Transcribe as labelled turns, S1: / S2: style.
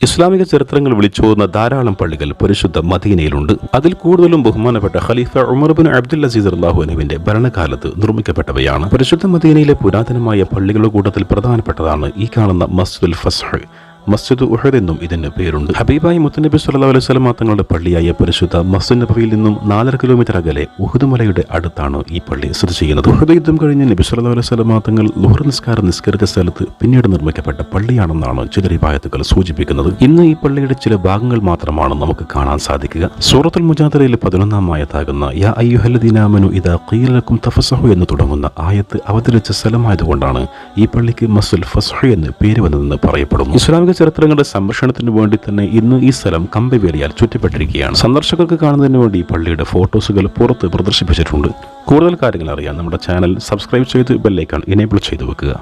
S1: ഇസ്ലാമിക ചരിത്രങ്ങൾ വിളിച്ചോതുന്ന ധാരാളം പള്ളികൾ പരിശുദ്ധ മദീനയിലുണ്ട്. അതിൽ കൂടുതലും ബഹുമാനപ്പെട്ട ഖലീഫ ഉമർ ബിൻ അബ്ദുൽ അസീസ് റളിയല്ലാഹു അൻഹുവിന്റെ ഭരണകാലത്ത് നിർമ്മിക്കപ്പെട്ടവയാണ്. പരിശുദ്ധ മദീനയിലെ പുരാതനമായ പള്ളികളുടെ കൂട്ടത്തിൽ പ്രധാനപ്പെട്ടതാണ് ഈ കാണുന്ന മസ്ജിദുൽ ഫസ്ഹ്. മസ്ജിദ് ഉഹദ് എന്നും ഇതിന് പേരുണ്ട്. ഹബീബായി മുത്തുനബി സല്ലല്ലാഹു അലൈഹി വസല്ലം തങ്ങളുടെ പള്ളിയായ പരിശുദ്ധ മസ്ജിദ് നബവിയിൽ നിന്നും 4.5 കിലോമീറ്റർ അകലെ ഉഹദ് മലയുടെ അടുത്താണ് ഈ പള്ളി സ്ഥിതി ചെയ്യുന്നത്. ഉഹദ് യുദ്ധം കഴിഞ്ഞ് നബി സല്ലല്ലാഹു അലൈഹി വസല്ലം തങ്ങൾ ളുഹർ നിസ്കാരം നിസ്കരിച്ച സ്ഥലത്ത് പിന്നീട് നിർമ്മിക്കപ്പെട്ട പള്ളിയാണെന്നാണ് ചില റിവായത്തുകൾ സൂചിപ്പിക്കുന്നത്. ഇന്ന് ഈ പള്ളിയുടെ ചില ഭാഗങ്ങൾ മാത്രമാണ് നമുക്ക് കാണാൻ സാധിക്കുക. സൂറത്തുൽ മുജാദിലയിലെ 11-ാം ആയത്താകുന്ന യാ അയ്യുഹല്ലദീന ആമനു ഇദാ ഖീല ലക്കും തഫസ്സഹു എന്ന് തുടങ്ങുന്ന ആയത്ത് അവതരിച്ച സ്ഥലമായതുകൊണ്ടാണ് ഈ പള്ളിക്ക് മസ്ജിദുൽ ഫസ്ഹ് എന്ന് പേര് വന്നതെന്ന് പറയപ്പെടുന്നു. ഇസ്ലാമിക ചരിത്രങ്ങളുടെ സംരക്ഷണത്തിന് വേണ്ടി തന്നെ ഇന്ന് ഈ സ്ഥലം കമ്പിവേലിയാൽ ചുറ്റപ്പെട്ടിരിക്കുകയാണ്. സന്ദർശകർക്ക് കാണുന്നതിന് വേണ്ടി പള്ളിയുടെ ഫോട്ടോസുകൾ പുറത്ത് പ്രദർശിപ്പിച്ചിട്ടുണ്ട്. കൂടുതൽ കാര്യങ്ങൾ അറിയാൻ നമ്മുടെ ചാനൽ സബ്സ്ക്രൈബ് ചെയ്ത് ബെല്ലൈക്കൺ എനേബിൾ ചെയ്തു വെക്കുക.